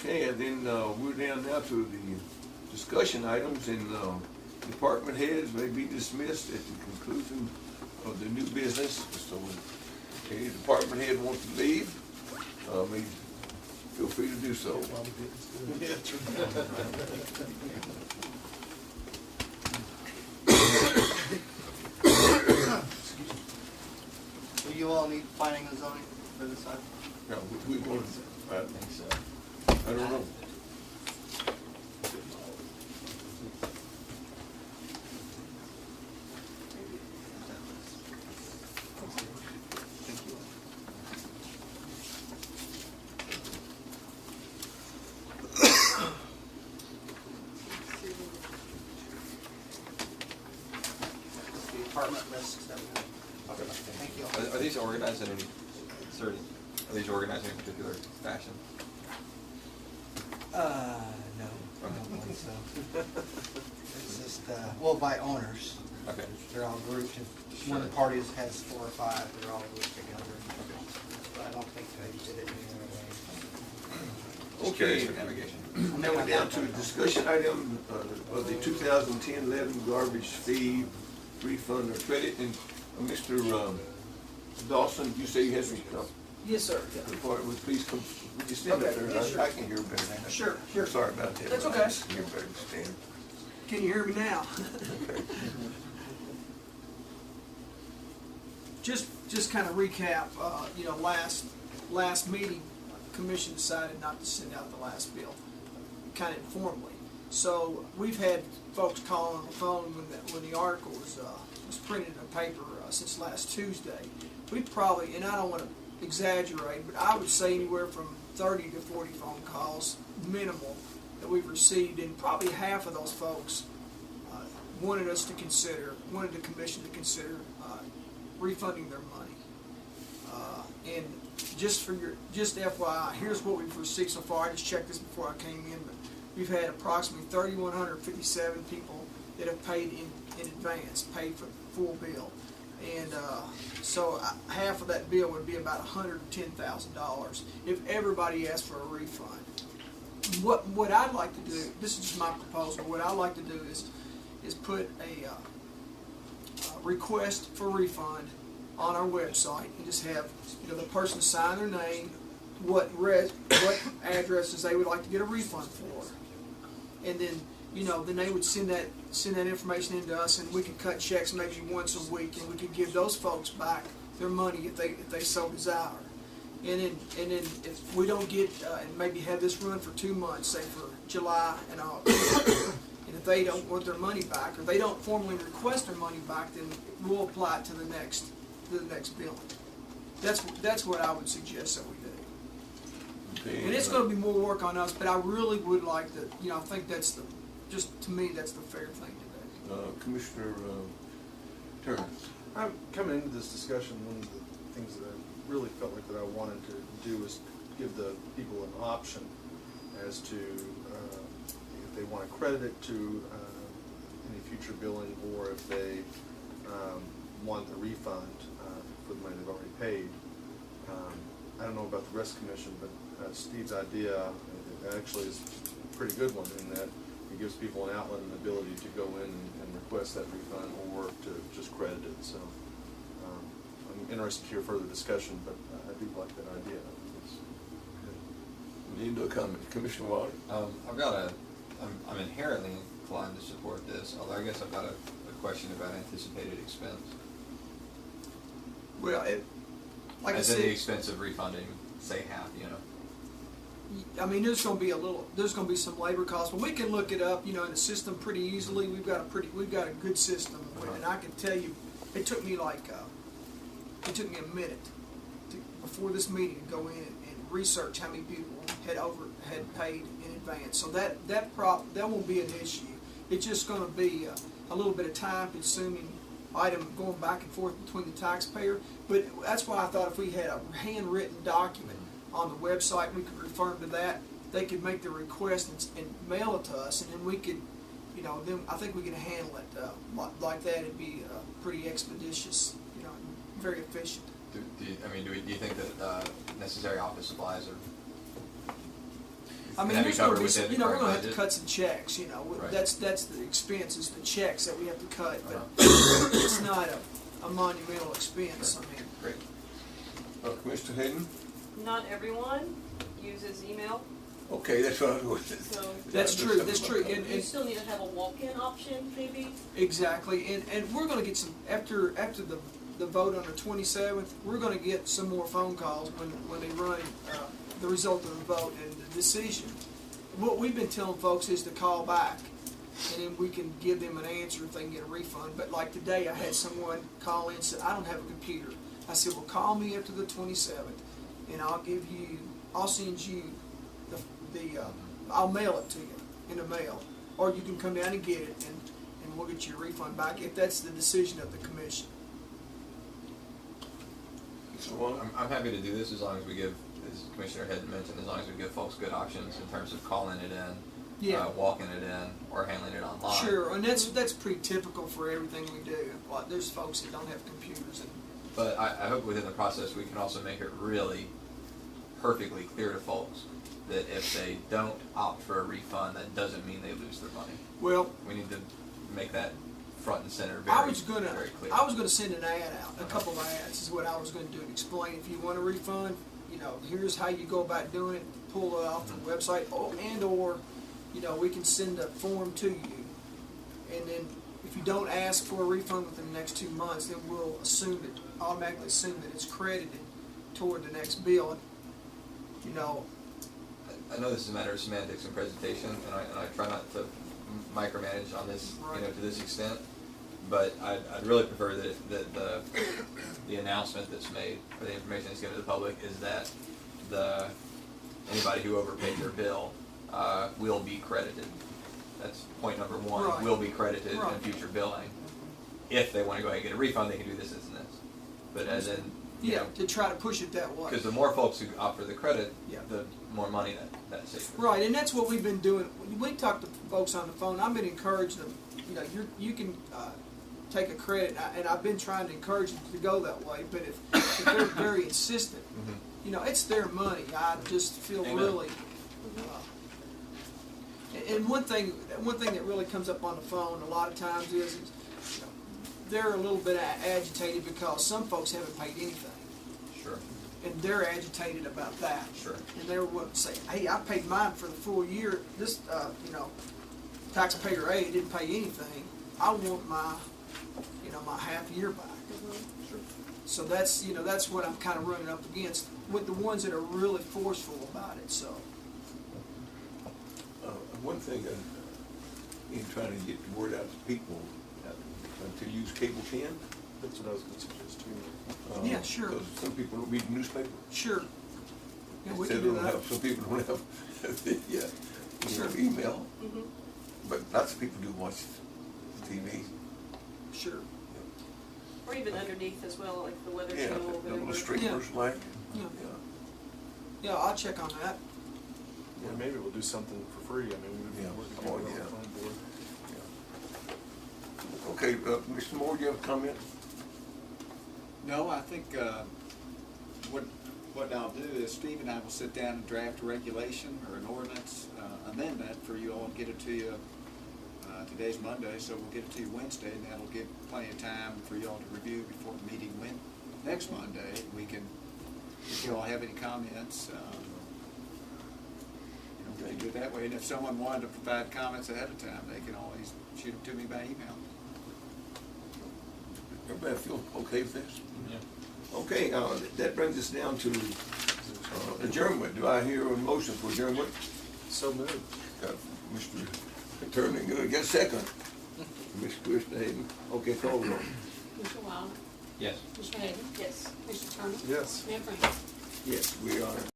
Okay, and then we're down now to the discussion items, and department heads may be dismissed at the conclusion of the new business. So, okay, department head wants to leave, may feel free to do so. Do you all need planning and zoning for this item? No, we want, I think so. I don't know. The apartment lists that we have. Okay. Thank you. Are these organized in any certain, are these organized in a particular fashion? No, I don't think so. It's just, well, by owners. Okay. They're all grouped. If one of the parties has 4 or 5, they're all grouped together. But I don't think they did it any other way. Just curious Okay. for navigation. Now we're down to the discussion item of the 2010-11 garbage fee refund or credit. And Mr. Dawson, you say you have some stuff? Yes, sir. Yeah. Please come, would you stand up Okay, there? yeah, sure. I can hear better. Sure, sure. Sorry about that. That's but I okay. just hear better to stand. Can you hear me now? Okay. Just kind of recap, you know, last meeting, commission decided not to send out the last bill, kind of informally. So we've had folks call on the phone when the article was printed in the paper since last Tuesday. We probably, and I don't want to exaggerate, but I would say anywhere from 30 to 40 phone calls, minimal, that we've received, and probably half of those folks wanted the commission to consider refunding their money. And just FYI, here's what we've received so far. I just checked this before I came in, but we've had approximately 3,157 people that have paid in advance, paid for the full bill. And so half of that bill would be about $110,000 if everybody asked for a refund. What I'd like to do, this is just my proposal, what I'd like to do is put a request for refund on our website and just have, you know, the person sign their name, what addresses they would like to get a refund for, and then, you know, then they would send that information in to us, and we could cut checks maybe once a week, and we could give those folks back their money if they so desire. And then if we don't get and maybe have this run for 2 months, say for July and August, and if they don't want their money back, or they don't formally request their money back, then we'll apply it to the next billing. That's what I would suggest that we do. Okay, And it's going to be more work on us, but I really would like to, you know, I think to me, that's the fair thing to do. Commissioner Turner. I'm coming into this discussion, one of the things that I really felt like that I wanted to do is give the people an option as to if they want to credit it to any future billing, or if they want a refund for the money they've already paid. I don't know about the rest commission, but Steve's idea actually is a pretty good one in that it gives people an outlet and ability to go in and request that refund or to just credit it. So I'm interested to hear further discussion, but I do like that idea. Need no comment. Commissioner Water. I'm inherently inclined to support this, although I guess I've got a question about anticipated expense. Well, like As I in the said, expense of refunding, say half, you know. I mean, there's going to be some labor costs, but we can look it up, you know, in the system pretty easily. We've got a good system, and I can tell you, it took me a minute before this meeting to go in and research how many people had paid in advance. So that won't be an issue. It's just going to be a little bit of time-consuming item going back and forth between the taxpayer. But that's why I thought if we had a handwritten document on the website, we could refer them to that. They could make the request and mail it to us, and then we could, you know, then I think we could handle it like that. It'd be pretty expeditious, you know, very efficient. Do you think that necessary office supplies are I mean, Can that be there's gonna covered be within some, the you know, we're current gonna have to budget? cut some checks, you know, Right. that's the expense, is the checks that we have to cut, but Uh-huh. it's not a monumental expense, I mean. Great. Commissioner Hayden? Not everyone uses email, Okay, that's what I was. so That's true, that's true, and, you still need to have a walk-in option, maybe? exactly, and we're gonna get some, after the vote on the 27th, we're gonna get some more phone calls when they run, the result of the vote and the decision. What we've been telling folks is to call back, and then we can give them an answer if they can get a refund. But like today, I had someone call in and said, I don't have a computer. I said, well, call me after the 27th, and I'll send you I'll mail it to you in the mail, or you can come down and get it, and we'll get your refund back if that's the decision of the commission. So, I'm happy to do this as long as we give, as Commissioner Hadden mentioned, as long as we give folks good options in terms of calling it in, Yeah. walking it in, or handling it online. Sure, and that's pretty typical for everything we do. Like, there's folks that don't have computers, and But I hope within the process, we can also make it really perfectly clear to folks that if they don't opt for a refund, that doesn't mean they lose their money. well, We need to make that front and center I very was gonna clear. send an ad out, a couple of ads is what I was gonna do, and explain if you want a refund, you know, here's how you go about doing it, pull it off the website, or, you know, we can send a form to you, and then if you don't ask for a refund within the next 2 months, then we'll automatically assume that it's credited toward the next bill. You know, I know this is a matter of semantics and presentation, and I try not to micromanage on this, you know, to this extent. But I'd really prefer that the announcement that's made, or the information that's given to the public, is that anybody who overpaid their bill will be credited. That's point number one. Right. Will be credited Right. in future billing. If they want to go ahead and get a refund, they can do this, this, and this. But as in, you yeah, know, to try to push it that way. because the more folks who opt for the credit, Yeah. the more money that saves. Right, and that's what we've been doing. We talk to folks on the phone. I've been encouraging them. You know, you can take a credit, and I've been trying to encourage them to go that way. But if they're very insistent, Mhm. you know, it's their money. I just feel Amen. really. And one thing that really comes up on the phone a lot of times is, you know, they're a little bit agitated because some folks haven't paid anything, Sure, and they're agitated about that. sure. And they would say, hey, I paid mine for the full year. This, you know, taxpayer A didn't pay anything. I want my, you know, my half year back. Sure. So that's, you know, that's what I'm kind of running up against with the ones that are really forceful about it, so. one thing, in trying to get the word out to people, to use cable can. That's what I was gonna suggest too. Yeah, sure. Because some people don't read the newspaper. Sure. Yeah, we Instead can do they don't that. have- Some people don't have, Sure. email, Mm-hmm. but lots of people do watch TV. Sure. Or even underneath as well, like the Weather Yeah, Channel or the little whatever. streamers like, Yeah. yeah. Yeah, I'll check on that. Yeah, maybe we'll do something for free. I mean, Yeah. we're Oh, coming on yeah. the phone board. Okay, Mr. Moore, do you have a comment? No, I think what I'll do is Steve and I will sit down and draft a regulation or an ordinance amendment for you all and get it to you. Today's Monday, so we'll get it to you Wednesday, and that'll give plenty of time for you all to review before the meeting next Monday. We can, if you all have any comments, we can do it that way. And if someone wanted to provide comments ahead of time, they can always shoot them to me by email. Everybody feel okay with this? Yeah. Okay, that brings us down to adjournment. Do I hear a motion for adjournment? So moved. Got Mr. Attorney, gonna get a second. Ms. Krista Hayden. Okay, call the roll. Mr. Wilder? Yes. Mr. Hayden? Yes. Mr. Turner? Yes. Mayor Brown? Yes, we are.